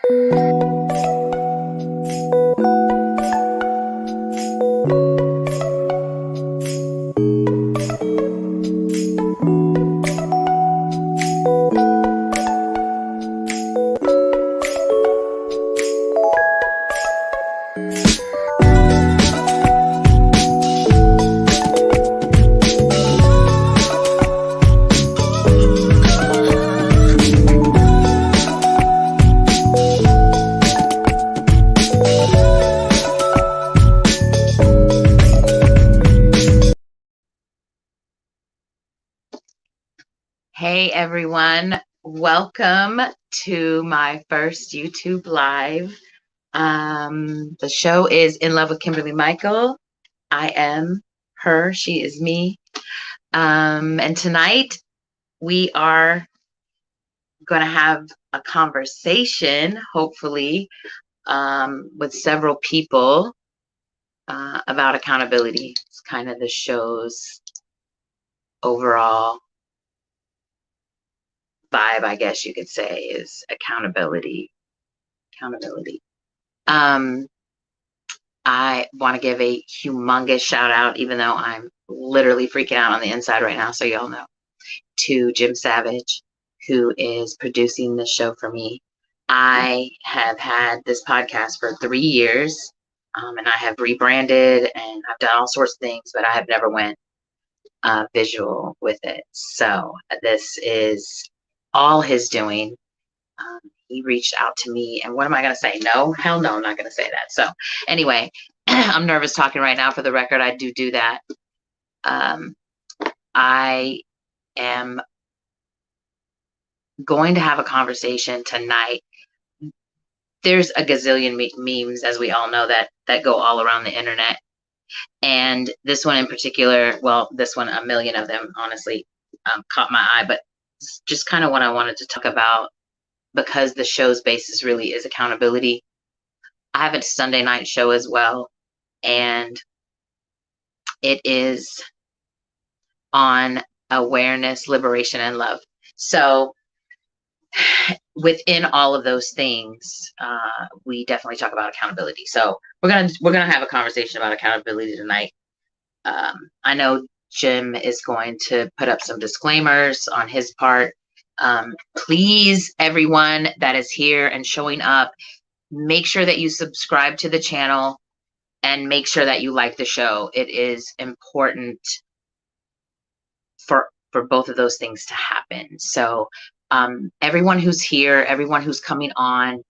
Hey everyone, welcome to my first YouTube live. The show is In Love with Kimberly Michael. I am her, she is me. And tonight we are going to have a conversation, hopefully, with several people about accountability. It's kind of the show's overall vibe, I guess you could say, is accountability. I want to give a humongous shout out, even though I'm literally freaking out on the inside right now, so y'all know, to Jim Savage, who is producing this show for me. I have had this podcast for 3 years, and I have rebranded and I've done all sorts of things, but I have never went visual with it. So this is all his doing. He reached out to me, and what am I going to say? No, hell no, I'm not going to say that. So anyway, I'm nervous talking right now. For the record, I do that. I am going to have a conversation tonight. There's a gazillion memes, as we all know, that go all around the internet. And this one in particular, well, this one, a million of them, honestly, caught my eye. But just kind of what I wanted to talk about, because the show's basis really is accountability. I have a Sunday night show as well, and it is on awareness, liberation, and love. So within all of those things, we definitely talk about accountability. So we're gonna have a conversation about accountability tonight. I know Jim is going to put up some disclaimers on his part. Please, everyone that is here and showing up, make sure that you subscribe to the channel and make sure that you like the show. It is important for both of those things to happen. So everyone who's here, everyone who's coming on,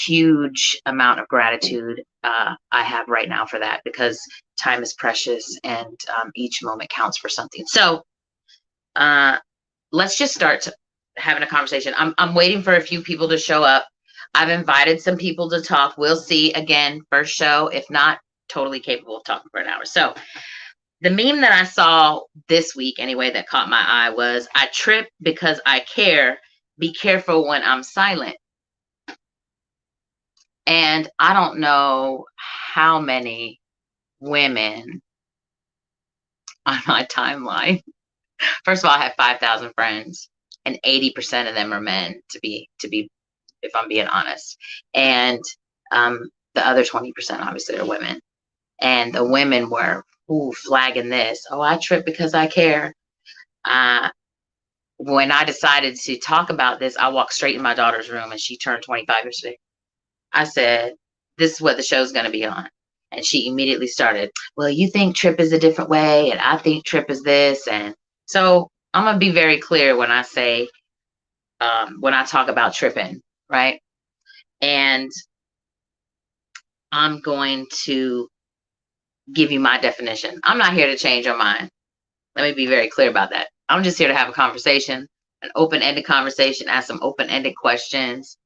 huge amount of gratitude I have right now for that, because time is precious and each moment counts for something. So let's just start having a conversation. I'm waiting for a few people to show up. I've invited some people to talk. We'll see. Again, first show. If not, totally capable of talking for an hour. So the meme that I saw this week, anyway, that caught my eye was, I trip because I care. Be careful when I'm silent. And I don't know how many women on my timeline. First of all, I have 5,000 friends, and 80% of them are men, to be, if I'm being honest. And the other 20% obviously are women. And the women were flagging this. Oh, I trip because I care. When I decided to talk about this, I walked straight in my daughter's room, and she turned 25 yesterday. I said, this is what the show's going to be on. And she immediately started, well, you think trip is a different way, and I think trip is this. And so I'm going to be very clear when I say, when I talk about tripping, right? And I'm going to give you my definition. I'm not here to change your mind. Let me be very clear about that. I'm just here to have a conversation, an open-ended conversation, ask some open-ended questions,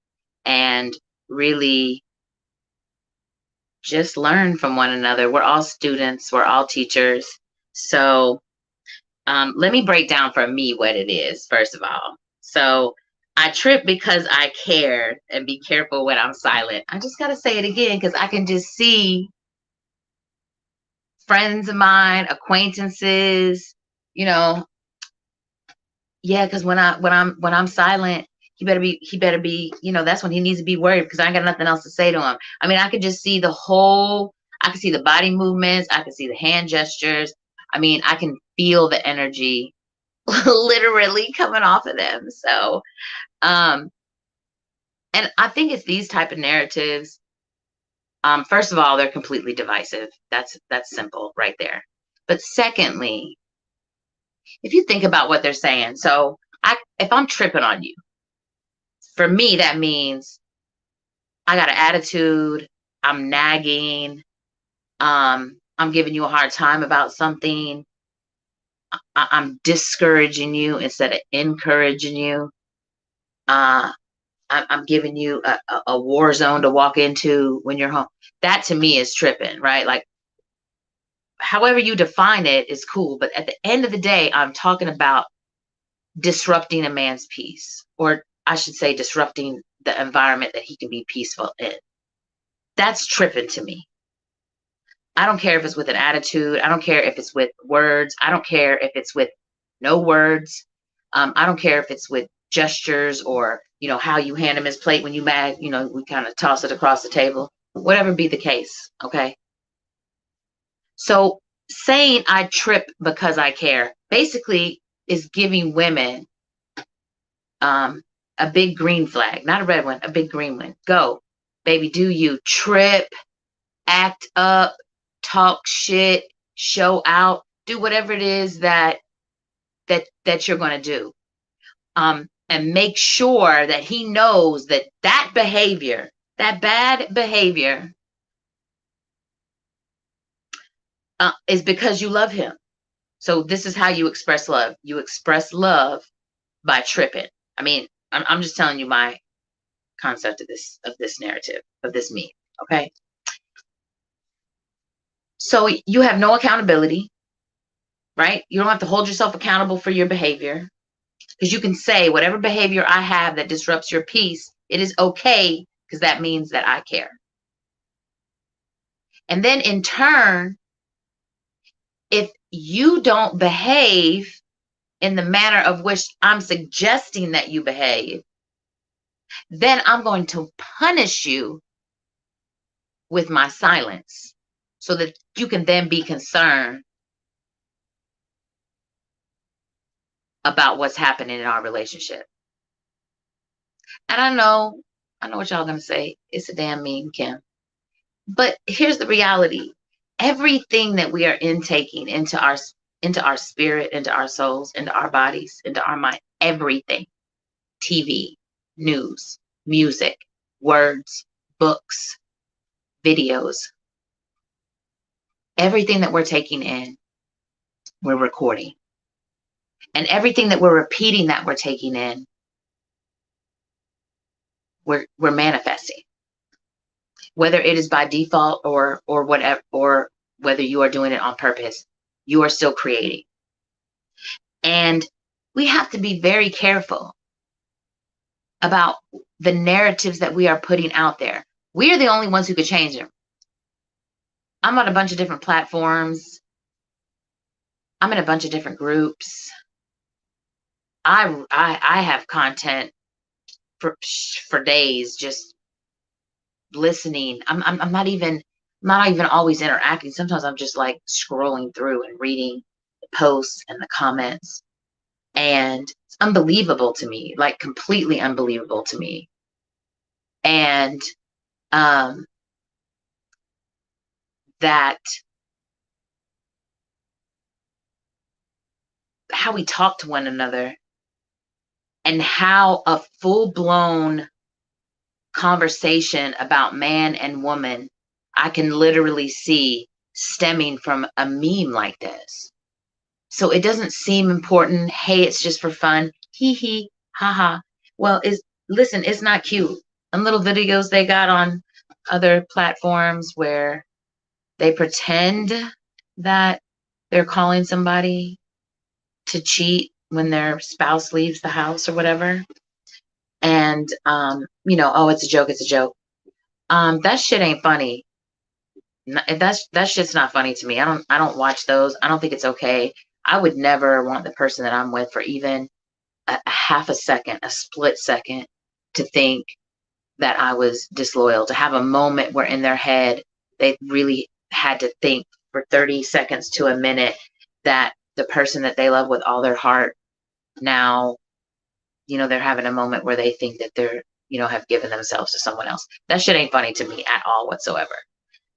and really just learn from one another. We're all students, we're all teachers. So let me break down for me what it is, first of all. So I trip because I care, and be careful when I'm silent. I just got to say it again, because I can just see friends of mine, acquaintances, you know, yeah, because when I'm silent, he better be, that's when he needs to be worried because I ain't got nothing else to say to him. I mean, I could just see I could see the body movements. I could see the hand gestures. I mean, I can feel the energy literally coming off of them. So, and I think it's these type of narratives. First of all, they're completely divisive. That's simple right there. But secondly, if you think about what they're saying, so if I'm tripping on you, for me, that means I got an attitude, I'm nagging, I'm giving you a hard time about something, I'm discouraging you instead of encouraging you. I'm giving you a war zone to walk into when you're home. That to me is tripping, right? Like, however you define it is cool. But at the end of the day, I'm talking about disrupting a man's peace, or I should say disrupting the environment that he can be peaceful in. That's tripping to me. I don't care if it's with an attitude. I don't care if it's with words. I don't care if it's with no words. I don't care if it's with gestures or, how you hand him his plate when you mad, we kind of toss it across the table, whatever be the case. Okay. So saying I trip because I care basically is giving women a big green flag, not a red one, a big green one. Go, baby, do you trip, act up, talk shit, show out, do whatever it is that you're going to do. And make sure that he knows that behavior, that bad behavior, is because you love him. So this is how you express love. You express love by tripping. I mean, I'm just telling you my concept of this narrative, of this meme. Okay. So you have no accountability, right? You don't have to hold yourself accountable for your behavior, because you can say whatever behavior I have that disrupts your peace, it is okay, because that means that I care. And then in turn, if you don't behave in the manner of which I'm suggesting that you behave, then I'm going to punish you with my silence so that you can then be concerned about what's happening in our relationship. And I know what y'all gonna say. It's a damn meme, Kim. But here's the reality. Everything that we are intaking into our spirit, into our souls, into our bodies, into our mind, everything, TV, news, music, words, books, videos, everything that we're taking in, we're recording. And everything that we're repeating that we're taking in, we're manifesting. Whether it is by default or whatever, or whether you are doing it on purpose, you are still creating. And we have to be very careful about the narratives that we are putting out there. We are the only ones who could change them. I'm on a bunch of different platforms. I'm in a bunch of different groups. I have content for days, just listening. I'm not even always interacting. Sometimes I'm just like scrolling through and reading the posts and the comments, and it's unbelievable to me, like completely unbelievable to me. And that how we talk to one another, and how a full-blown conversation about man and woman I can literally see stemming from a meme like this. So it doesn't seem important. Hey, it's just for fun. Hee hee, ha ha. Well, listen, it's not cute. And little videos they got on other platforms where they pretend that they're calling somebody to cheat when their spouse leaves the house or whatever. And, oh, it's a joke. It's a joke. That shit ain't funny. That shit's not funny to me. I don't watch those. I don't think it's okay. I would never want the person that I'm with for even a half a second, a split second to think that I was disloyal, to have a moment where in their head they really had to think for 30 seconds to a minute that the person that they love with all their heart now, they're having a moment where they think that they're, have given themselves to someone else. That shit ain't funny to me at all whatsoever.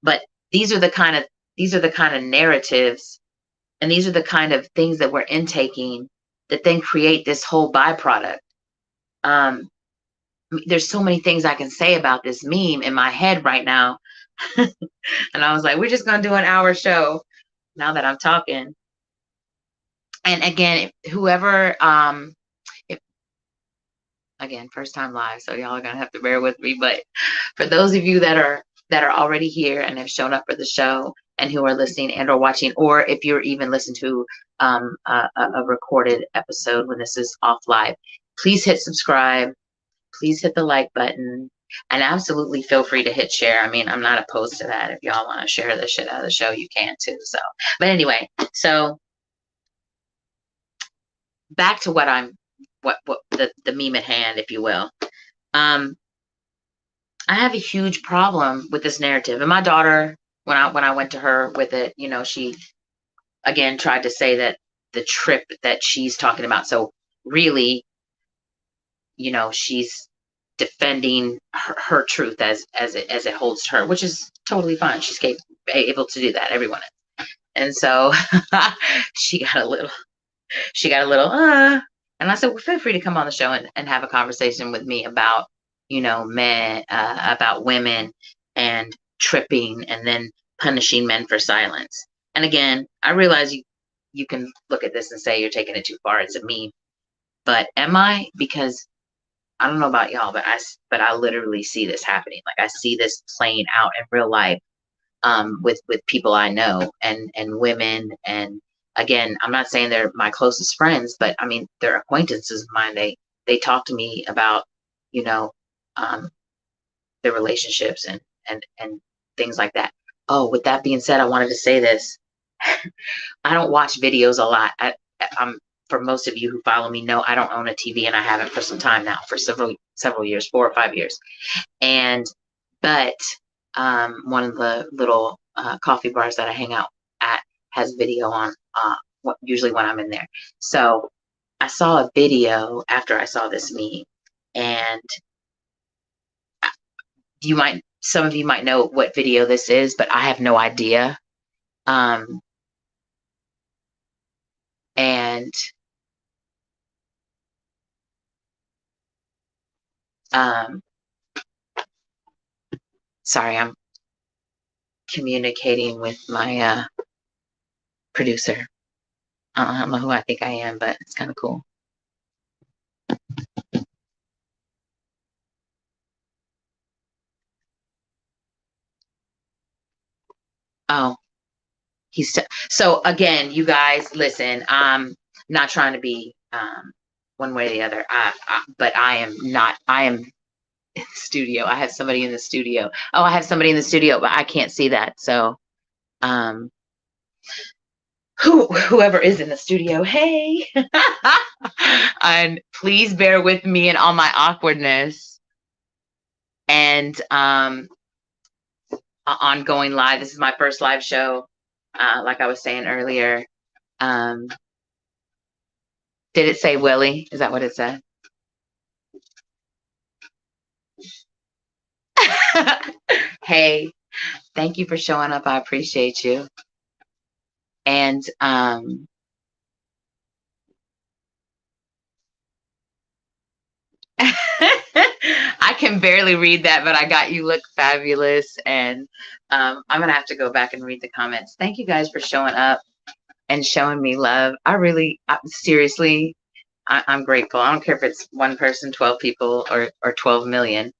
But these are the kind of narratives, and these are the kind of things that we're intaking that then create this whole byproduct. There's so many things I can say about this meme in my head right now. And I was like, we're just going to do an hour show now that I'm talking. And again, whoever, again, first time live, so y'all are going to have to bear with me. But for those of you that are already here and have shown up for the show and who are listening and or watching, or if you're even listening to a recorded episode when this is off live, please hit subscribe. Please hit the like button, and absolutely feel free to hit share. I mean, I'm not opposed to that. If y'all want to share the shit out of the show, you can too. So, but anyway, so back to what the meme at hand, if you will. I have a huge problem with this narrative, and my daughter, when I went to her with it, she again tried to say that the trip that she's talking about. So really, she's defending her truth as it holds to her, which is totally fine. She's able to do that. Everyone is. And so she got a little, and I said, well, feel free to come on the show and have a conversation with me about, men, about women and tripping and then punishing men for silence. And again, I realize you can look at this and say you're taking it too far. It's a meme. But am I? Because I don't know about y'all, but I literally see this happening. Like I see this playing out in real life, with people I know and women. And again, I'm not saying they're my closest friends, but I mean, they're acquaintances of mine. They talk to me about, their relationships and things like that. Oh, with that being said, I wanted to say this. I don't watch videos a lot. For most of you who follow me know I don't own a TV, and I haven't for some time now, for several years, 4 or 5 years. But one of the little coffee bars that I hang out at has video on, usually when I'm in there. So I saw a video after I saw this meme, and some of you might know what video this is, but I have no idea. And sorry, I'm communicating with my producer. I don't know who I think I am, but it's kind of cool. Oh, so again, you guys, listen, I'm not trying to be one way or the other. But I am in the studio. I have somebody in the studio. Oh, I have somebody in the studio, but I can't see that. So whoever is in the studio, hey. And please bear with me and all my awkwardness and ongoing live. This is my first live show, like I was saying earlier. Did it say Willie? Is that what it said? Hey, thank you for showing up. I appreciate you. And I can barely read that, but I got you look fabulous. And I'm going to have to go back and read the comments. Thank you guys for showing up and showing me love. Seriously, I'm grateful. I don't care if it's one person, 12 people, or 12 million.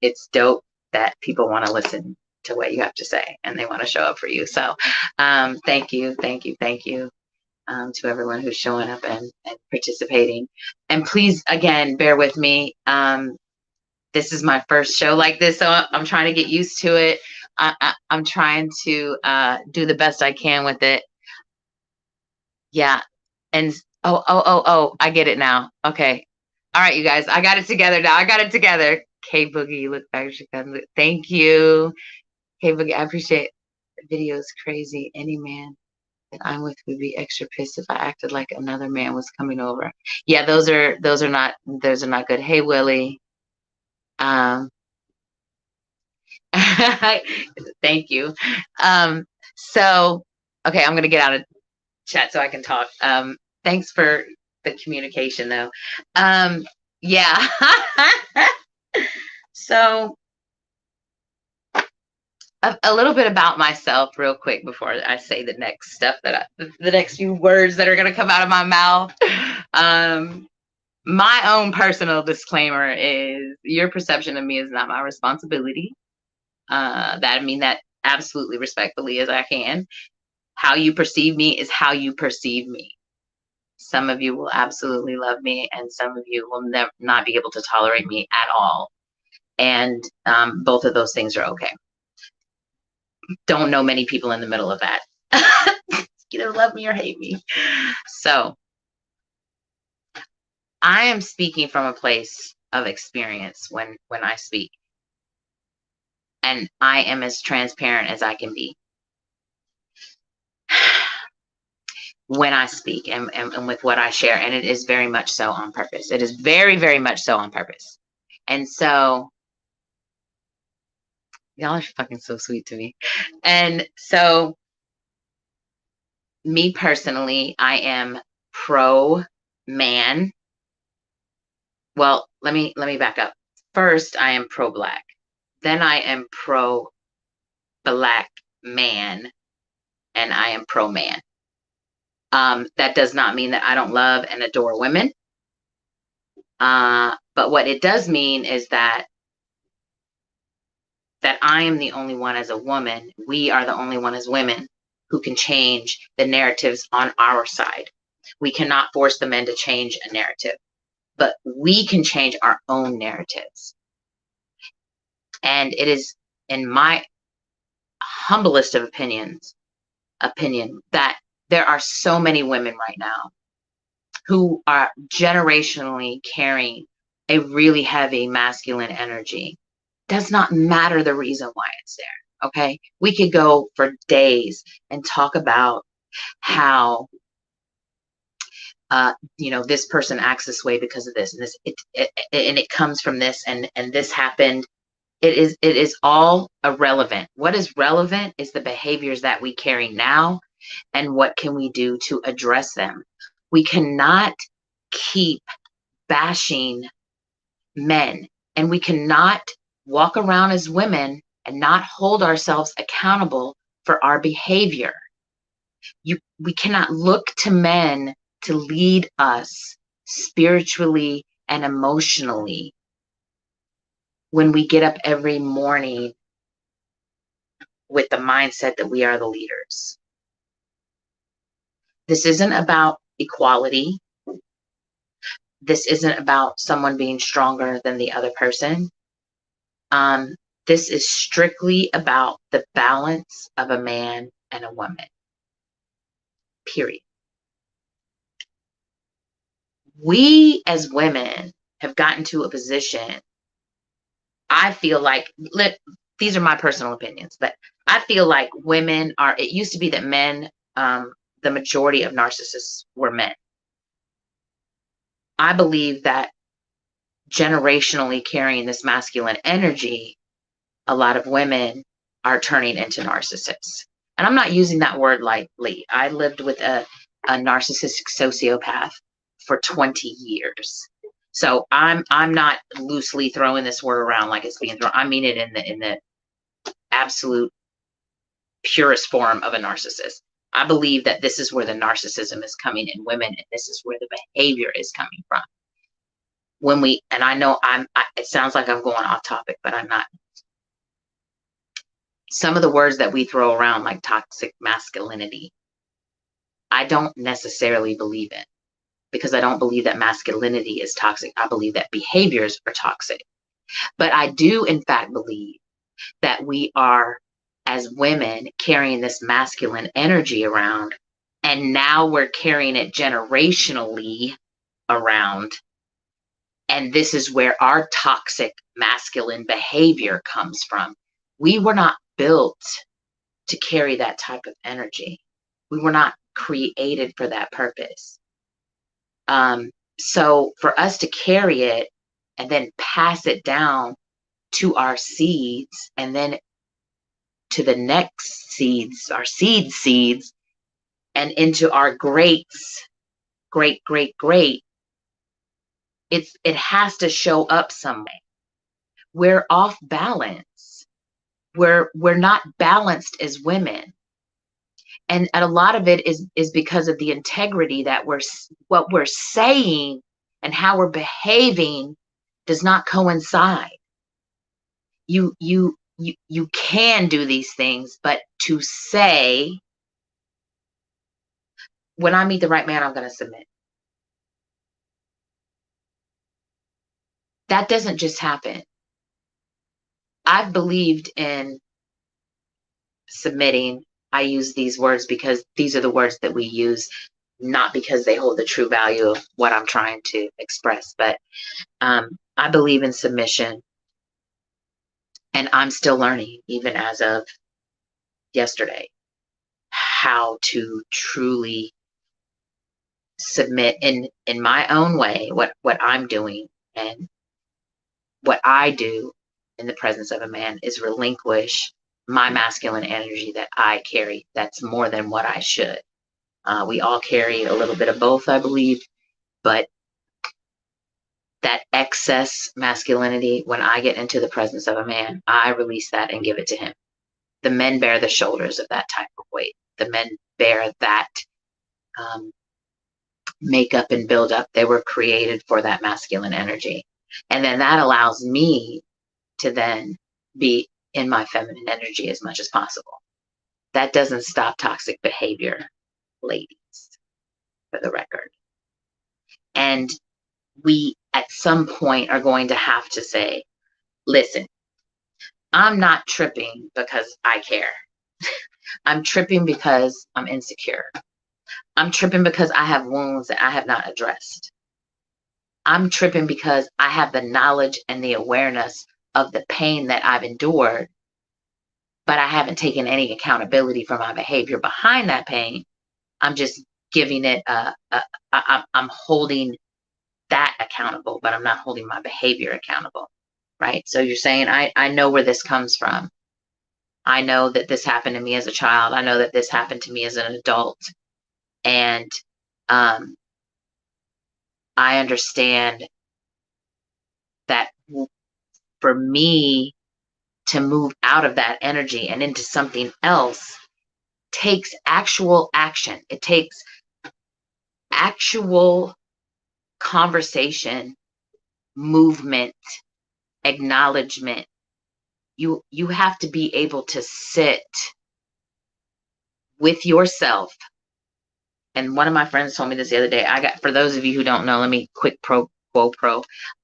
It's dope that people want to listen to what you have to say and they want to show up for you. So thank you to everyone who's showing up and participating. And please, again, bear with me. This is my first show like this, so I'm trying to get used to it. I'm trying to do the best I can with it. Yeah. And Oh, I get it now. Okay. All right, you guys. I got it together now. I got it together. K Boogie, look back. Thank you. K Boogie, I appreciate the video is crazy. Any man that I'm with would be extra pissed if I acted like another man was coming over. Yeah, those are not good. Hey Willie. Um thank you. So okay, I'm gonna get out of chat so I can talk. Thanks for the communication though. Yeah. So a little bit about myself real quick before I say the next stuff the next few words that are going to come out of my mouth. My own personal disclaimer is your perception of me is not my responsibility. That I mean that absolutely respectfully as I can. How you perceive me is how you perceive me. Some of you will absolutely love me, and some of you will never not be able to tolerate me at all. And both of those things are okay. Don't know many people in the middle of that. Either love me or hate me. So I am speaking from a place of experience when I speak. And I am as transparent as I can be when I speak and with what I share. And it is very much so on purpose. It is very, very much so on purpose. And so y'all are fucking so sweet to me. And so me personally, I am pro man. Well, let me back up. First, I am pro black. Then I am pro black man, and I am pro man. That does not mean that I don't love and adore women. But what it does mean is that I am the only one as a woman. We are the only one as women who can change the narratives on our side. We cannot force the men to change a narrative, but we can change our own narratives. And it is in my humblest of opinion that there are so many women right now who are generationally carrying a really heavy masculine energy. Does not matter the reason why it's there. Okay. We could go for days and talk about how, this person acts this way because of this and this, and it comes from this and this happened. It is all irrelevant. What is relevant is the behaviors that we carry now and what can we do to address them. We cannot keep bashing men, and we cannot walk around as women and not hold ourselves accountable for our behavior. We cannot look to men to lead us spiritually and emotionally when we get up every morning with the mindset that we are the leaders. This isn't about equality. This isn't about someone being stronger than the other person. This is strictly about the balance of a man and a woman. Period. We as women have gotten to a position, I feel like, these are my personal opinions, but I feel like women are, it used to be that men, the majority of narcissists were men. I believe that generationally carrying this masculine energy, a lot of women are turning into narcissists. And I'm not using that word lightly. I lived with a narcissistic sociopath for 20 years. So I'm not loosely throwing this word around like it's being thrown. I mean it in the absolute purest form of a narcissist. I believe that this is where the narcissism is coming in women, and this is where the behavior is coming from. When we, and I know it sounds like I'm going off topic, but I'm not. Some of the words that we throw around, like toxic masculinity, I don't necessarily believe in, because I don't believe that masculinity is toxic. I believe that behaviors are toxic. But I do, in fact, believe that we are, as women, carrying this masculine energy around, And now we're carrying it generationally around. And this is where our toxic masculine behavior comes from. We were not built to carry that type of energy. We were not created for that purpose. So for us to carry it and then pass it down to our seeds and then to the next seeds, our seeds, and into our greats, great, it has to show up some way. We're off balance. We're not balanced as women. And a lot of it is because of the integrity that what we're saying and how we're behaving does not coincide. You can do these things, but to say, when I meet the right man, I'm going to submit. That doesn't just happen. I've believed in submitting. I use these words because these are the words that we use, not because they hold the true value of what I'm trying to express, but I believe in submission. And I'm still learning, even as of yesterday, how to truly submit in my own way, what I'm doing. And what I do in the presence of a man is relinquish my masculine energy that I carry. That's more than what I should. We all carry a little bit of both, I believe, but that excess masculinity, when I get into the presence of a man, I release that and give it to him. The men bear the shoulders of that type of weight. The men bear that makeup and build up. They were created for that masculine energy. And then that allows me to then be in my feminine energy as much as possible. That doesn't stop toxic behavior, ladies, for the record. And we, at some point, are going to have to say, listen, I'm not tripping because I care. I'm tripping because I'm insecure. I'm tripping because I have wounds that I have not addressed. I'm tripping because I have the knowledge and the awareness of the pain that I've endured, but I haven't taken any accountability for my behavior behind that pain. I'm just giving it I'm holding that accountable, but I'm not holding my behavior accountable, right? So you're saying, I know where this comes from. I know that this happened to me as a child. I know that this happened to me as an adult. And I understand that for me to move out of that energy and into something else takes actual action. It takes actual conversation, movement, acknowledgement. You have to be able to sit with yourself. And one of my friends told me this the other day. For those of you who don't know, let me quick pro.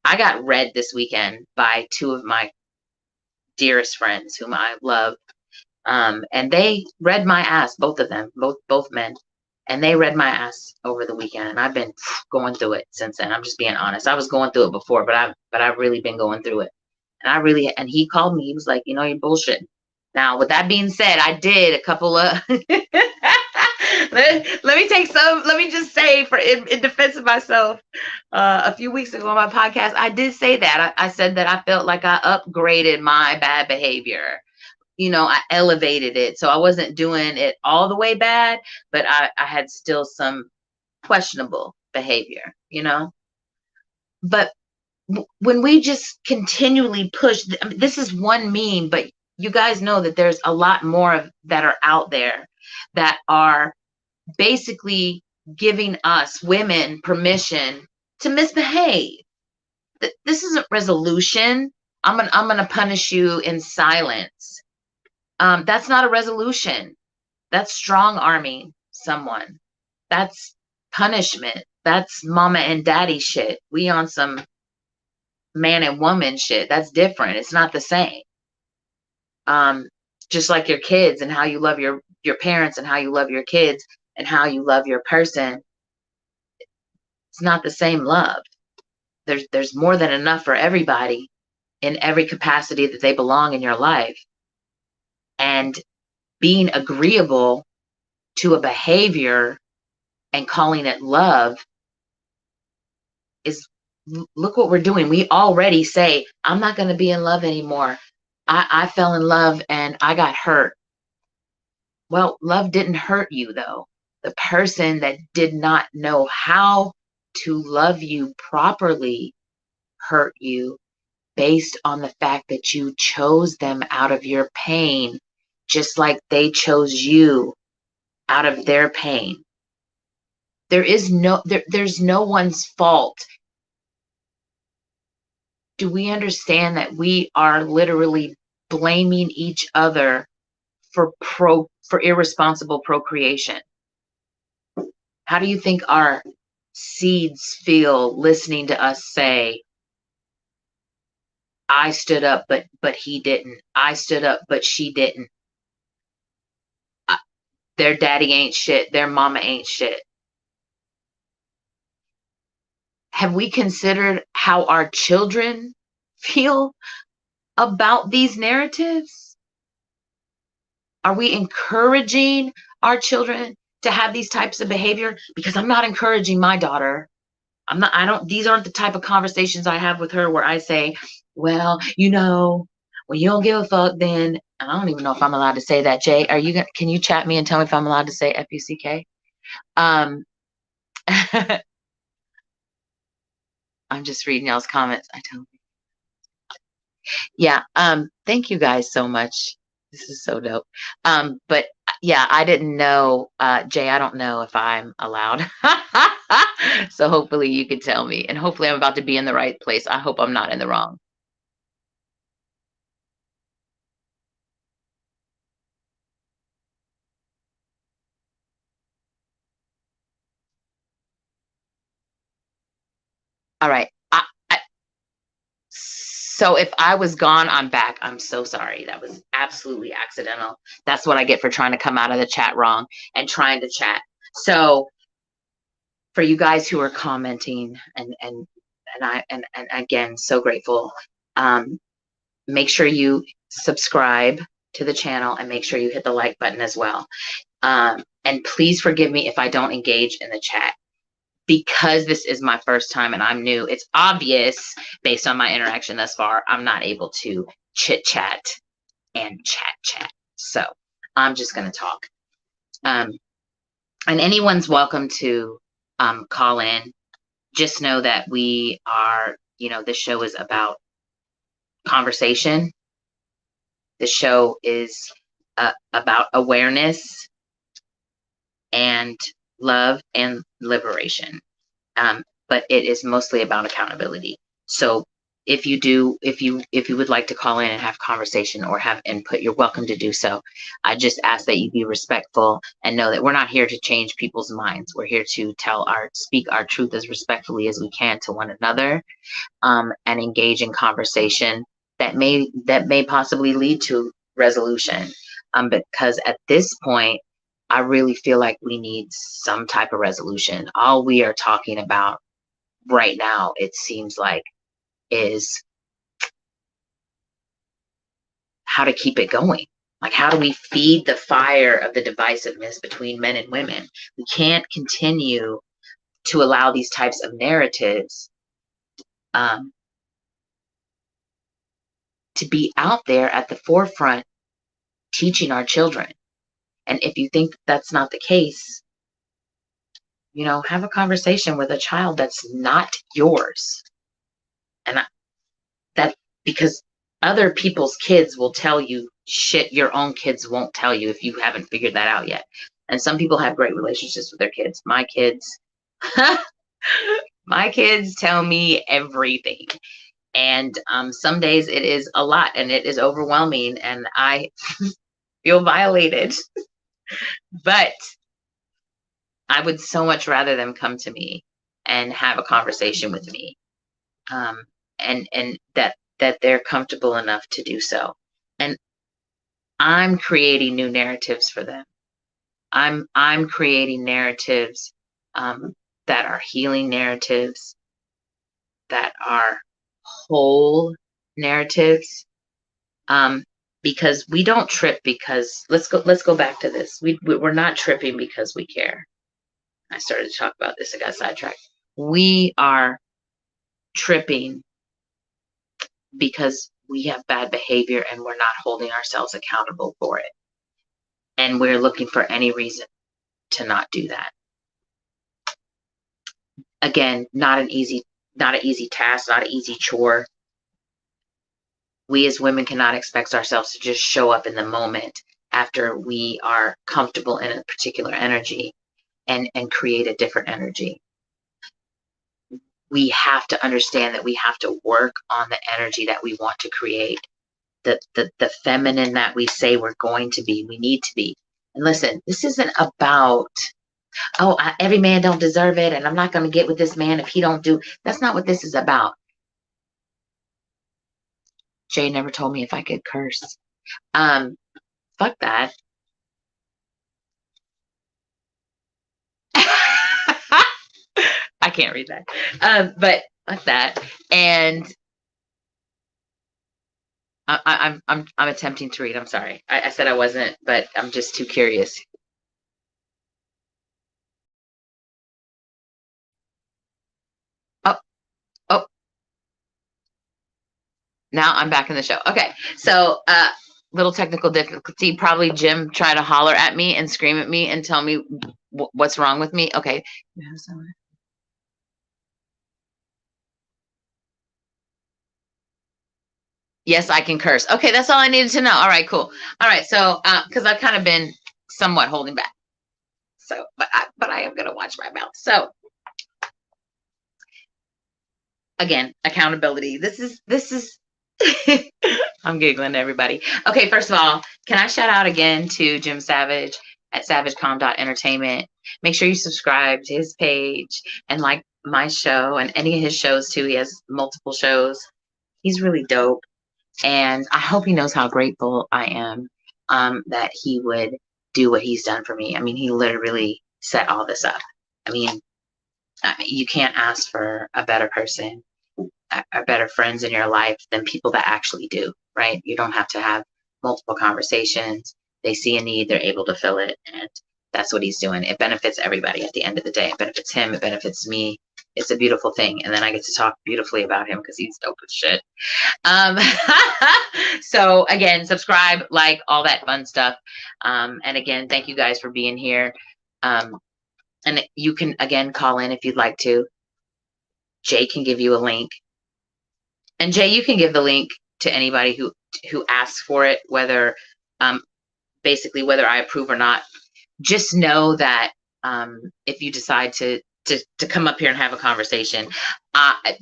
I got read this weekend by two of my dearest friends whom I love. And they read my ass, both of them, both men. And they read my ass over the weekend. And I've been going through it since then. I'm just being honest. I was going through it before, but I've really been going through it. And he called me. He was like, you're bullshitting. Now, with that being said, I did a couple of let me just say, in defense of myself, a few weeks ago on my podcast, I did say that. I said that I felt like I upgraded my bad behavior. I elevated it. So I wasn't doing it all the way bad, but I had still some questionable behavior, But when we just continually push, this is one meme, but you guys know that there's a lot more that are out there that are basically giving us women permission to misbehave. This isn't resolution. I'm gonna punish you in silence. That's not a resolution. That's strong arming someone. That's punishment. That's mama and daddy shit. We on some man and woman shit. That's different. It's not the same. Just like your kids and how you love your parents and how you love your kids, and how you love your person, it's not the same love. There's more than enough for everybody in every capacity that they belong in your life. And being agreeable to a behavior and calling it love is, look what we're doing. We already say, I'm not going to be in love anymore. I fell in love and I got hurt. Well, love didn't hurt you, though. The person that did not know how to love you properly hurt you based on the fact that you chose them out of your pain, just like they chose you out of their pain. There's no one's fault. Do we understand that we are literally blaming each other for irresponsible procreation? How do you think our seeds feel listening to us say, I stood up, but he didn't. I stood up, but she didn't. Their daddy ain't shit. Their mama ain't shit. Have we considered how our children feel about these narratives? Are we encouraging our children to have these types of behavior? Because I'm not encouraging my daughter. These aren't the type of conversations I have with her where I say, well, when you don't give a fuck, then I don't even know if I'm allowed to say that. Jay, can you chat me and tell me if I'm allowed to say FUCK? I'm just reading y'all's comments. I totally. Yeah. Thank you guys so much. This is so dope. But yeah, I didn't know, Jay, I don't know if I'm allowed. So hopefully you can tell me, and hopefully I'm about to be in the right place. I hope I'm not in the wrong. All right. So if I was gone, I'm back. I'm so sorry. That was absolutely accidental. That's what I get for trying to come out of the chat wrong and trying to chat. So for you guys who are commenting and again, so grateful. Make sure you subscribe to the channel and make sure you hit the like button as well. And please forgive me if I don't engage in the chat, because this is my first time and I'm new. It's obvious based on my interaction thus far, I'm not able to chit chat and chat. So I'm just going to talk. And anyone's welcome to call in. Just know that we are, this show is about conversation. The show is about awareness and love and liberation. But it is mostly about accountability. So if you would like to call in and have conversation or have input, you're welcome to do so. I just ask that you be respectful and know that we're not here to change people's minds. We're here to speak our truth as respectfully as we can to one another, and engage in conversation that may possibly lead to resolution. Because at this point, I really feel like we need some type of resolution. All we are talking about right now, it seems like, is how to keep it going. Like, how do we feed the fire of the divisiveness between men and women? We can't continue to allow these types of narratives to be out there at the forefront teaching our children. And if you think that's not the case, have a conversation with a child that's not yours. And because other people's kids will tell you shit your own kids won't tell you if you haven't figured that out yet. And some people have great relationships with their kids. My kids tell me everything. And some days it is a lot and it is overwhelming and I feel violated. But I would so much rather them come to me and have a conversation with me, and that they're comfortable enough to do so. And I'm creating new narratives for them. I'm creating narratives that are healing narratives, that are whole narratives. Because we don't trip because let's go back to this. We're not tripping because we care. I started to talk about this, I got sidetracked. We are tripping because we have bad behavior and we're not holding ourselves accountable for it. And we're looking for any reason to not do that. Again, not an easy task, not an easy chore. We as women cannot expect ourselves to just show up in the moment after we are comfortable in a particular energy and create a different energy. We have to understand that we have to work on the energy that we want to create, the feminine that we say we're going to be, we need to be. And listen, this isn't about, oh, every man don't deserve it, and I'm not going to get with this man if he don't do. That's not what this is about. Jay never told me if I could curse. Fuck that. I can't read that. But fuck that. And I'm attempting to read. I'm sorry. I said I wasn't, but I'm just too curious. Oh, now I'm back in the show. Okay. So, little technical difficulty. Probably Jim trying to holler at me and scream at me and tell me what's wrong with me. Okay. Yes, I can curse. Okay, that's all I needed to know. All right, cool. All right, so because I've kind of been somewhat holding back, so but I am gonna watch my mouth. So again, accountability. This is. I'm giggling, everybody. Okay, first of all, can I shout out again to Jim Savage at savagecom.entertainment. Make sure you subscribe to his page and like my show and any of his shows too. He has multiple shows. He's really dope. And I hope he knows how grateful I am that he would do what he's done for me. I mean, he literally set all this up. I mean, you can't ask for a better person, or better friends in your life than people that actually do, right? You don't have to have multiple conversations. They see a need, they're able to fill it. And that's what he's doing. It benefits everybody at the end of the day. It benefits him, it benefits me. It's a beautiful thing. And then I get to talk beautifully about him because he's dope as shit. So again, subscribe, like, all that fun stuff. And again, thank you guys for being here. And you can, again, call in if you'd like to. Jay can give you a link. And Jay, you can give the link to anybody who asks for it, whether basically whether I approve or not. Just know that if you decide to come up here and have a conversation, I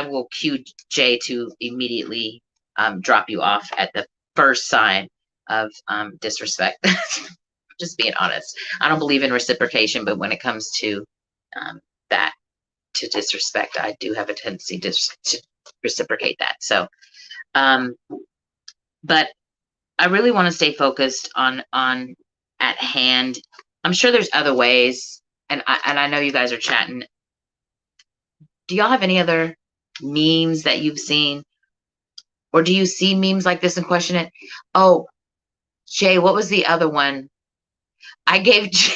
will cue Jay to immediately drop you off at the first sign of disrespect. Just being honest. I don't believe in reciprocation, but when it comes to that, to disrespect, I do have a tendency to reciprocate that. So, but I really want to stay focused on at hand. I'm sure there's other ways, and I know you guys are chatting. Do y'all have any other memes that you've seen, or do you see memes like this and question it? Oh, Jay, what was the other one? I gave Jay.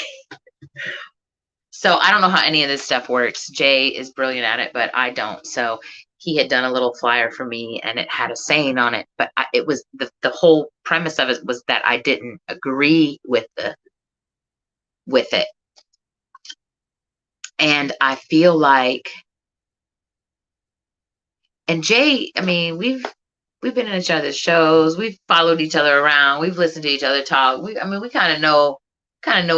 So I don't know how any of this stuff works. Jay is brilliant at it, but I don't. So he had done a little flyer for me and it had a saying on it, but it was the whole premise of it was that I didn't agree with it. And I feel like, and Jay, I mean, we've been in each other's shows, we've followed each other around, we've listened to each other talk. We kind of know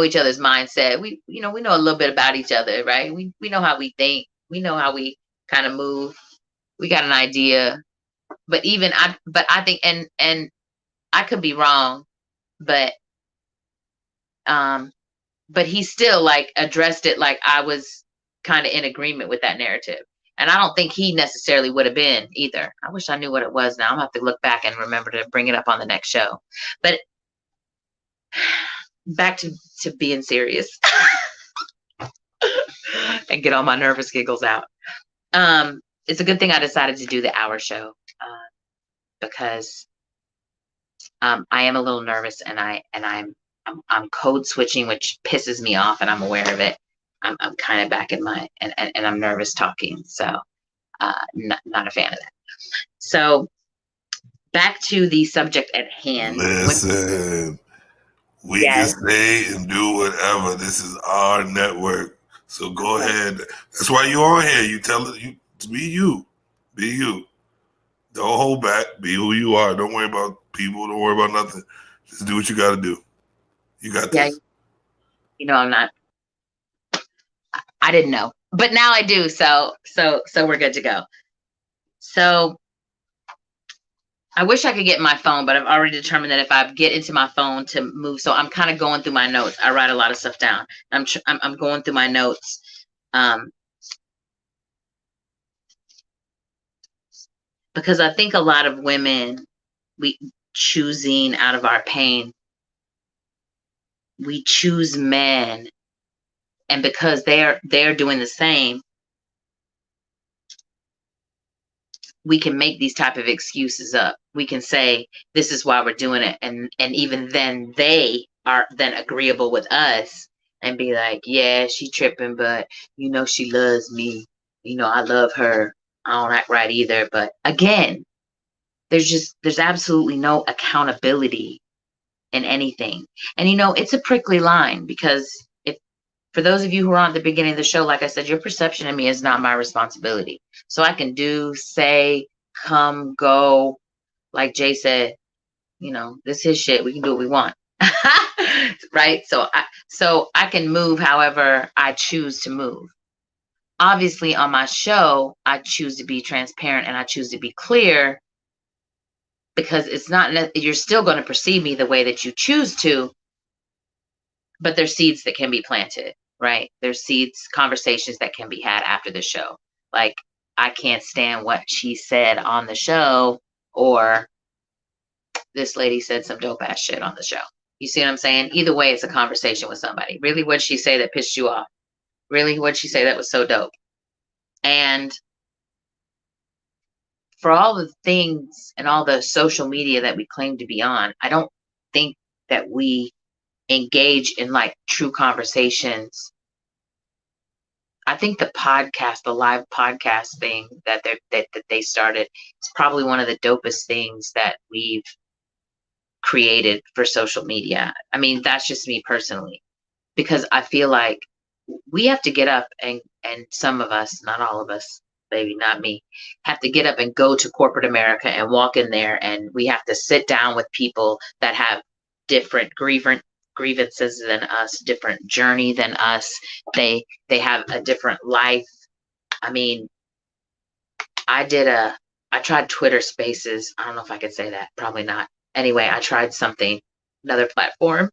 each other's mindset. We know a little bit about each other, right? We know how we think. We know how we kind of move. We got an idea. But I think, and I could be wrong, but he still like addressed it like I was kind of in agreement with that narrative. And I don't think he necessarily would have been either. I wish I knew what it was now. I'm gonna have to look back and remember to bring it up on the next show. But back to being serious and get all my nervous giggles out. It's a good thing I decided to do the hour show, because I am a little nervous, and I'm code switching, which pisses me off, and I'm aware of it. I'm kind of back in my and I'm nervous talking, so not a fan of that. So back to the subject at hand. Listen, we can say and do whatever. This is our network, so go ahead. That's why you're on here. You tell it. You be you. Be you. Don't hold back. Be who you are. Don't worry about people. Don't worry about nothing. Just do what you got to do. You got this. You know, I'm not. I didn't know, but now I do. So we're good to go. So I wish I could get my phone, but I've already determined that if I get into my phone to move, so I'm kind of going through my notes. I write a lot of stuff down. I'm going through my notes. Because I think a lot of women, we choosing out of our pain, we choose men, and because they're doing the same, we can make these type of excuses up. We can say this is why we're doing it, and even then they are then agreeable with us and be like, yeah, she tripping, but you know she loves me. You know I love her. I don't act right either. But again, there's absolutely no accountability in anything. And you know, it's a prickly line, because if, for those of you who are on at the beginning of the show, like I said, your perception of me is not my responsibility. So I can do, say, come, go, like Jay said, you know, this is his shit. We can do what we want. Right? So I can move however I choose to move. Obviously on my show, I choose to be transparent and I choose to be clear, because it's not, you're still going to perceive me the way that you choose to, but there's seeds that can be planted, right? There's seeds, conversations that can be had after the show. Like, I can't stand what she said on the show, or this lady said some dope ass shit on the show. You see what I'm saying? Either way, it's a conversation with somebody. Really, what'd she say that pissed you off? Really, what'd she say that was so dope? And for all the things and all the social media that we claim to be on, I don't think that we engage in like true conversations. I think the podcast, the live podcast thing that they started, is probably one of the dopest things that we've created for social media. I mean, that's just me personally, because I feel like we have to get up and some of us, not all of us, maybe not me, have to get up and go to corporate America and walk in there, and we have to sit down with people that have different grievances than us, different journey than us. They have a different life. I mean, I tried Twitter Spaces. I don't know if I could say that. Probably not. Anyway, I tried something, another platform. It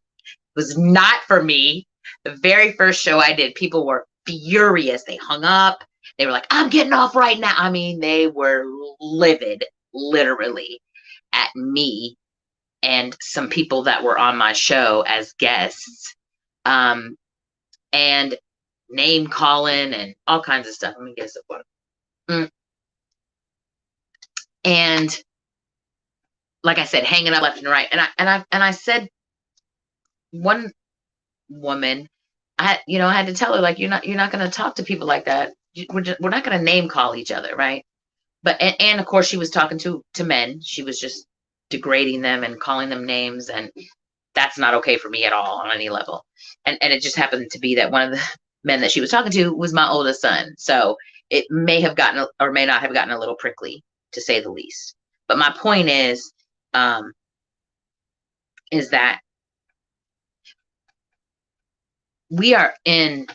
was not for me. The very first show I did, people were furious. They hung up. They were like, I'm getting off right now. I mean, they were livid, literally, at me and some people that were on my show as guests, and name calling and all kinds of stuff. Let me guess what. And like I said, hanging up left and right. And I said, one woman, I had to tell her, like, you're not going to talk to people like that. We're not going to name call each other, right? But and of course she was talking to men. She was just degrading them and calling them names, and that's not okay for me at all on any level. And it just happened to be that one of the men that she was talking to was my oldest son, so it may have gotten or may not have gotten a little prickly, to say the least. But my point is that we are in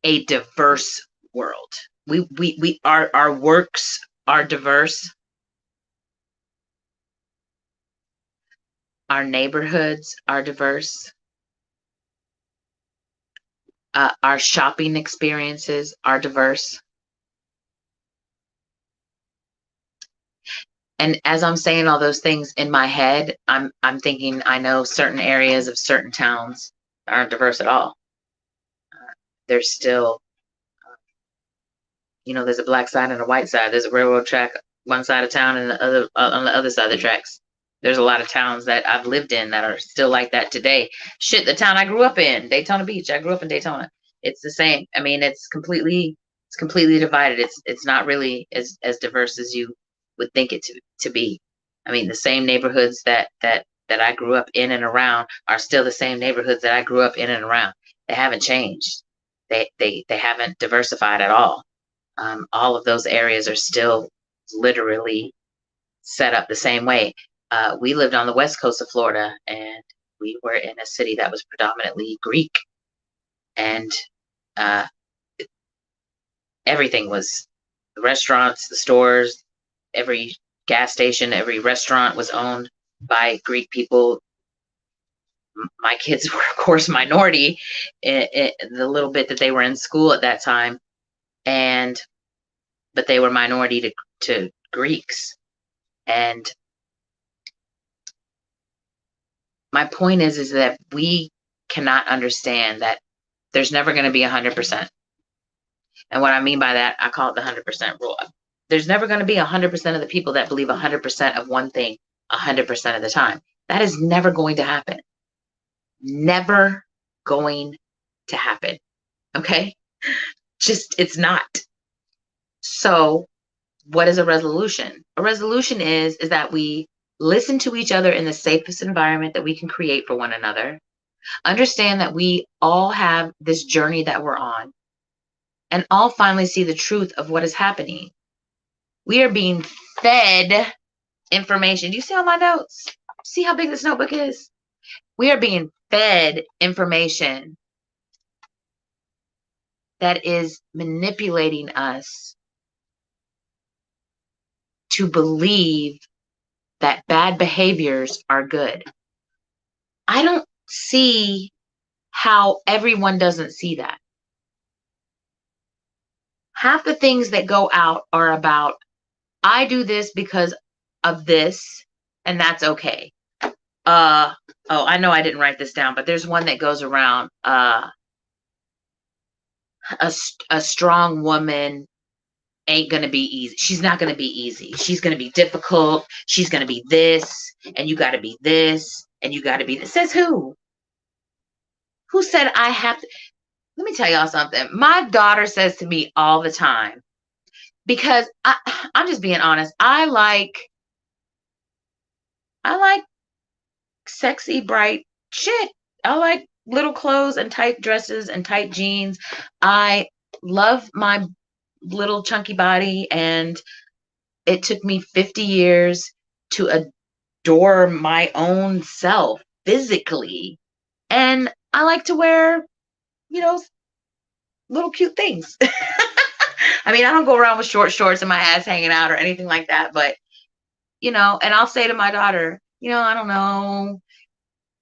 a diverse world. We our works are diverse. Our neighborhoods are diverse. Our shopping experiences are diverse. And as I'm saying all those things in my head, I'm thinking I know certain areas of certain towns aren't diverse at all. There's still, there's a black side and a white side. There's a railroad track one side of town and the other on the other side of the tracks. There's a lot of towns that I've lived in that are still like that today. Shit, the town I grew up in, Daytona Beach. I grew up in Daytona. It's the same. I mean, it's completely divided. It's not really as diverse as you would think it to be. I mean, the same neighborhoods that I grew up in and around are still the same neighborhoods that I grew up in and around. They haven't changed. They haven't diversified at all. All of those areas are still literally set up the same way. We lived on the west coast of Florida, and we were in a city that was predominantly Greek, and everything was the restaurants, the stores, every gas station, every restaurant was owned by Greek people. My kids were, of course, minority in the little bit that they were in school at that time, but they were minority to Greeks. And my point is that we cannot understand that there's never going to be 100%. And what I mean by that, I call it the 100% rule. There's never going to be 100% of the people that believe 100% of one thing 100% of the time. That is never going to happen. Never going to happen. Okay? Just, it's not. So what is a resolution? A resolution is that we listen to each other in the safest environment that we can create for one another. Understand that we all have this journey that we're on, and all finally see the truth of what is happening. We are being fed information. Do you see all my notes? See how big this notebook is? We are being fed information that is manipulating us to believe that bad behaviors are good. I don't see how everyone doesn't see that. Half the things that go out are about, I do this because of this, and that's okay. Oh, I know I didn't write this down, but there's one that goes around, a strong woman ain't going to be easy. She's not going to be easy. She's going to be difficult. She's going to be this, and you got to be this, and you got to be this. Says who? Who said I have to? Let me tell y'all something. My daughter says to me all the time, because I'm just being honest. I like sexy, bright shit. I like little clothes and tight dresses and tight jeans. I love my little chunky body, and it took me 50 years to adore my own self physically. And I like to wear, little cute things. I mean, I don't go around with short shorts and my ass hanging out or anything like that, but and I'll say to my daughter, I don't know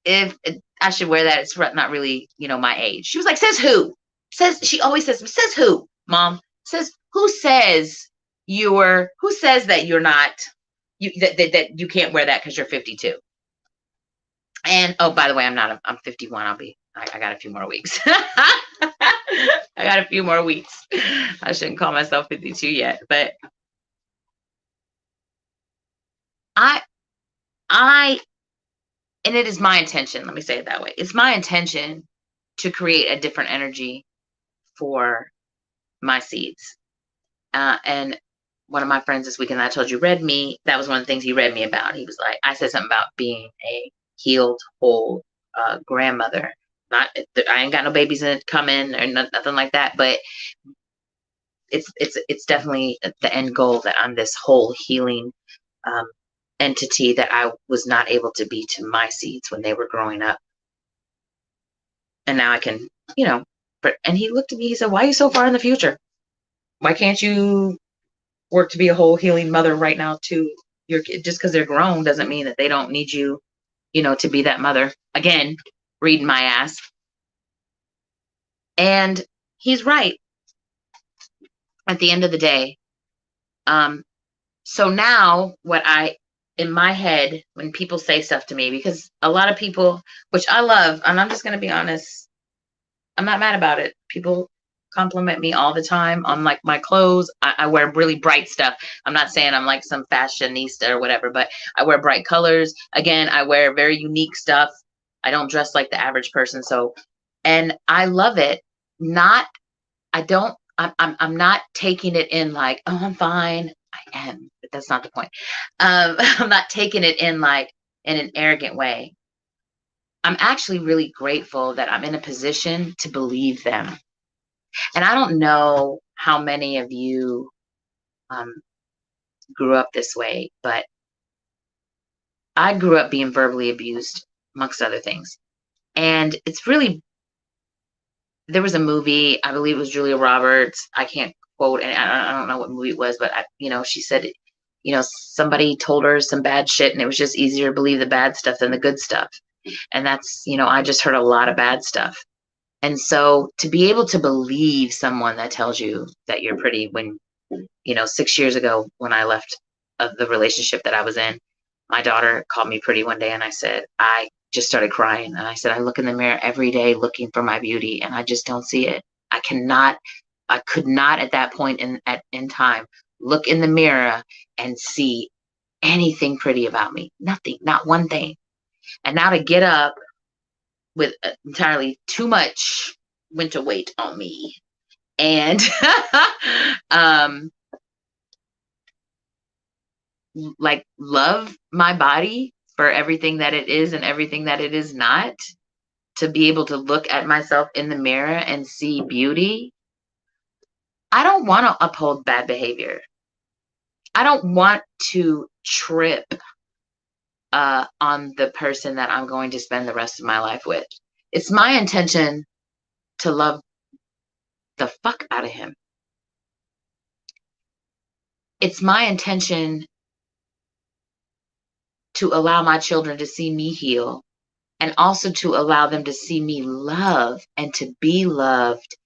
if I should wear that. It's not really, my age. She was like, says who? She always says who? Mom, says who says that you're not, that you can't wear that because you're 52. And oh, by the way, I'm 51. I got a few more weeks. I got a few more weeks. I shouldn't call myself 52 yet, but and it is my intention, let me say it that way. It's my intention to create a different energy for my seeds. And one of my friends this weekend, I told you, read me. That was one of the things he read me about. He was like, I said something about being a healed, whole grandmother. I ain't got no babies coming or nothing like that, but it's definitely the end goal, that I'm this whole healing entity that I was not able to be to my seeds when they were growing up. And now I can, and he looked at me, he said, why are you so far in the future? Why can't you work to be a whole healing mother right now to your kid? Just because they're grown doesn't mean that they don't need you, to be that mother. Again, reading my ass. And he's right. At the end of the day, So now in my head, when people say stuff to me, because a lot of people, which I love, and I'm just going to be honest, I'm not mad about it. People compliment me all the time on like my clothes. I wear really bright stuff. I'm not saying I'm like some fashionista or whatever, but I wear bright colors. Again, I wear very unique stuff. I don't dress like the average person. So, and I love it. Not, I don't, I'm not taking it in like, oh, I'm fine. I am, but that's not the point. I'm not taking it in like in an arrogant way. I'm actually really grateful that I'm in a position to believe them. And I don't know how many of you um, grew up this way, but I grew up being verbally abused, amongst other things. And it's really, there was a movie, I believe it was Julia Roberts. I can't quote, and I don't know what movie it was, but she said, somebody told her some bad shit, and it was just easier to believe the bad stuff than the good stuff. And that's, I just heard a lot of bad stuff. And so to be able to believe someone that tells you that you're pretty when, 6 years ago when I left the relationship that I was in, my daughter called me pretty one day and I just started crying. And I said, I look in the mirror every day looking for my beauty and I just don't see it. I could not at that point in time look in the mirror and see anything pretty about me. Nothing, not one thing. And now to get up with entirely too much winter weight on me and like love my body for everything that it is and everything that it is not, to be able to look at myself in the mirror and see beauty. I don't want to uphold bad behavior. I don't want to trip on the person that I'm going to spend the rest of my life with. It's my intention to love the fuck out of him. It's my intention to allow my children to see me heal, and also to allow them to see me love and to be loved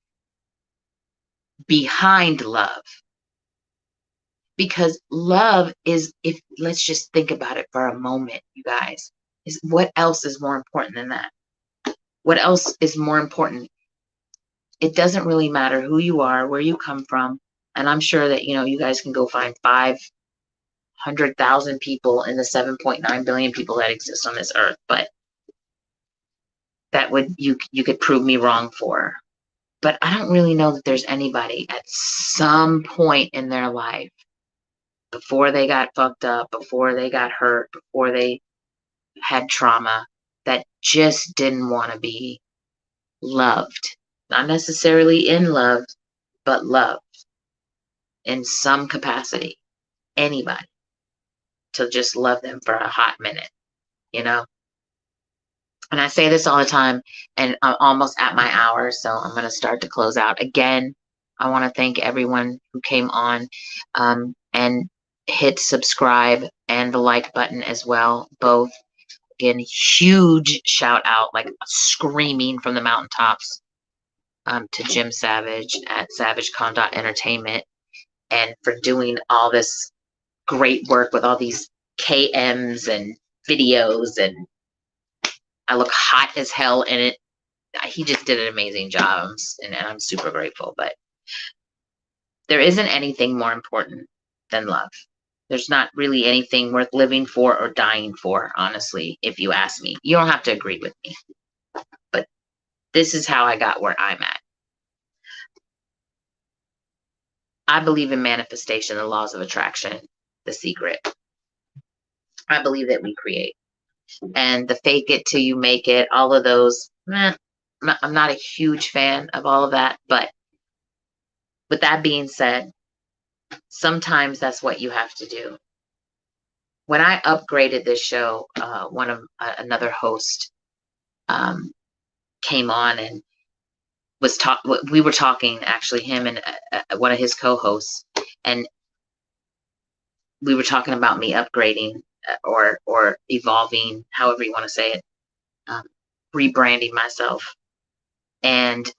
behind love. Because love is, if let's just think about it for a moment, you guys, is what else is more important than that? What else is more important? It doesn't really matter who you are, where you come from. And I'm sure that, you guys can go find 500,000 people in the 7.9 billion people that exist on this earth, but that you could prove me wrong for. But I don't really know that there's anybody at some point in their life, before they got fucked up, before they got hurt, before they had trauma, that just didn't want to be loved. Not necessarily in love, but loved in some capacity. Anybody. To just love them for a hot minute, And I say this all the time, and I'm almost at my hour, so I'm going to start to close out. Again, I want to thank everyone who came on and hit subscribe and the like button as well. Both. Again, huge shout out, like screaming from the mountaintops to Jim Savage at SavageCon.entertainment, and for doing all this great work with all these KMs and videos, and I look hot as hell in it. He just did an amazing job, and I'm super grateful. But there isn't anything more important than love. There's not really anything worth living for or dying for, honestly, if you ask me. You don't have to agree with me. But this is how I got where I'm at. I believe in manifestation, the laws of attraction, The Secret. I believe that we create. And the fake it till you make it, all of those, I'm not a huge fan of all of that. But with that being said, sometimes that's what you have to do. When I upgraded this show, another host came on and we were talking, actually, him and one of his co-hosts, and we were talking about me upgrading or evolving, however you want to say it, rebranding myself. And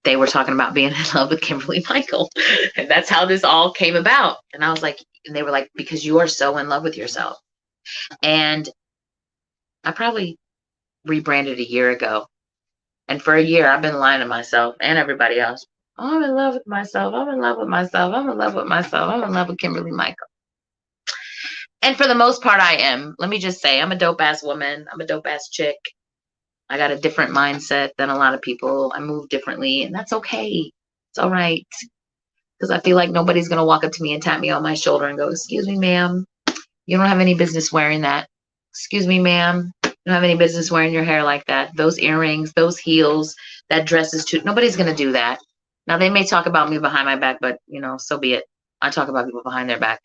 they were talking about being in love with Kimberly Michael. And that's how this all came about. And I was like, and they were like, because you are so in love with yourself. And I probably rebranded a year ago. And for a year, I've been lying to myself and everybody else. Oh, I'm in love with myself. I'm in love with myself. I'm in love with myself. I'm in love with Kimberly Michael. And for the most part, I am. Let me just say, I'm a dope ass woman. I'm a dope ass chick. I got a different mindset than a lot of people. I move differently, and that's okay. It's all right. Because I feel like nobody's going to walk up to me and tap me on my shoulder and go, excuse me, ma'am, you don't have any business wearing that. Excuse me, ma'am, you don't have any business wearing your hair like that. Those earrings, those heels, that dress is too. Nobody's going to do that. Now, they may talk about me behind my back, but, you know, so be it. I talk about people behind their back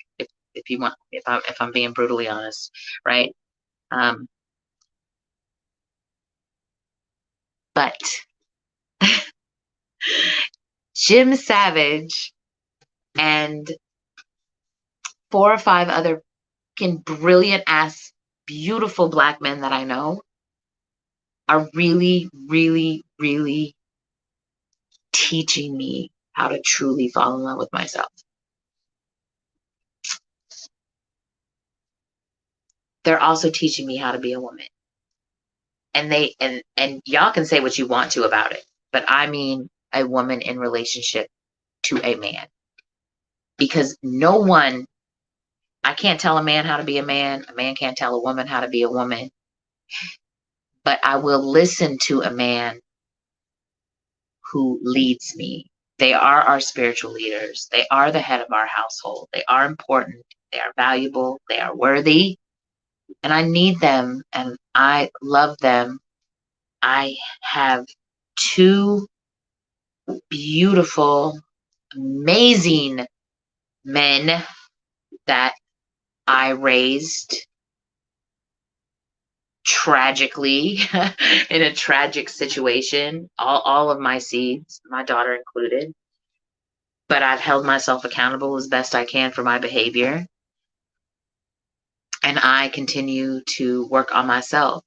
if you want, if I'm being brutally honest, right? But Jim Savage and 4 or 5 other brilliant ass, beautiful Black men that I know are really, really, really teaching me how to truly fall in love with myself. They're also teaching me how to be a woman. And they and y'all can say what you want to about it, but I mean a woman in relationship to a man. Because no one, I can't tell a man how to be a man can't tell a woman how to be a woman. But I will listen to a man who leads me. They are our spiritual leaders. They are the head of our household. They are important. They are valuable. They are worthy. And I need them and I love them. I have 2 beautiful, amazing men that I raised tragically in a tragic situation. All of my seeds, my daughter included. But I've held myself accountable as best I can for my behavior. And I continue to work on myself.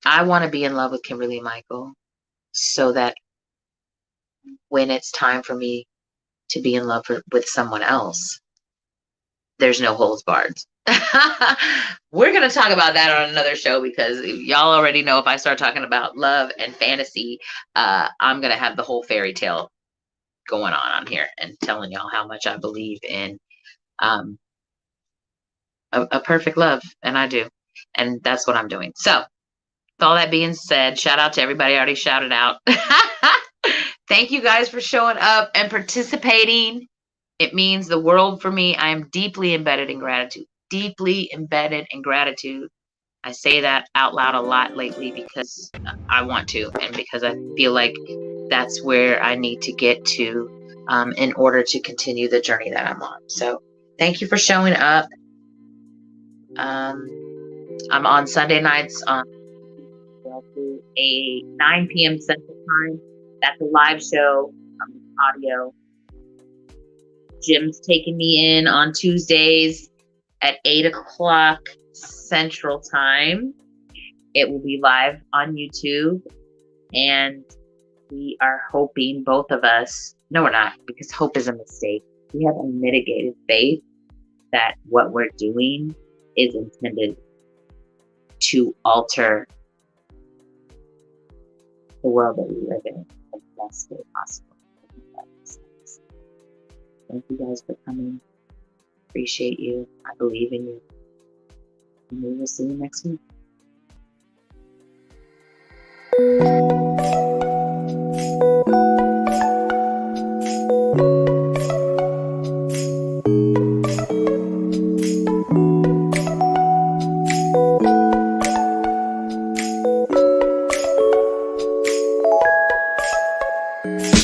I want to be in love with Kimberly Michael so that when it's time for me to be in love with someone else, there's no holds barred. We're going to talk about that on another show because y'all already know if I start talking about love and fantasy, I'm going to have the whole fairy tale going on here and telling y'all how much I believe in a perfect love. And I do. And that's what I'm doing. So with all that being said, shout out to everybody I already shouted out. Thank you guys for showing up and participating. It means the world for me. I am deeply embedded in gratitude. Deeply embedded in gratitude. I say that out loud a lot lately because I want to and because I feel like that's where I need to get to in order to continue the journey that I'm on. So thank you for showing up. I'm on Sunday nights on a 9 p.m. Central Time. That's a live show, audio. Jim's taking me in on Tuesdays at 8 o'clock Central Time. It will be live on YouTube. And we are hoping, both of us, no, we're not, because hope is a mistake. We have a mitigated faith that what we're doing is intended to alter the world that we live in the best way possible. Thank you guys for coming. Appreciate you. I believe in you. And we will see you next week.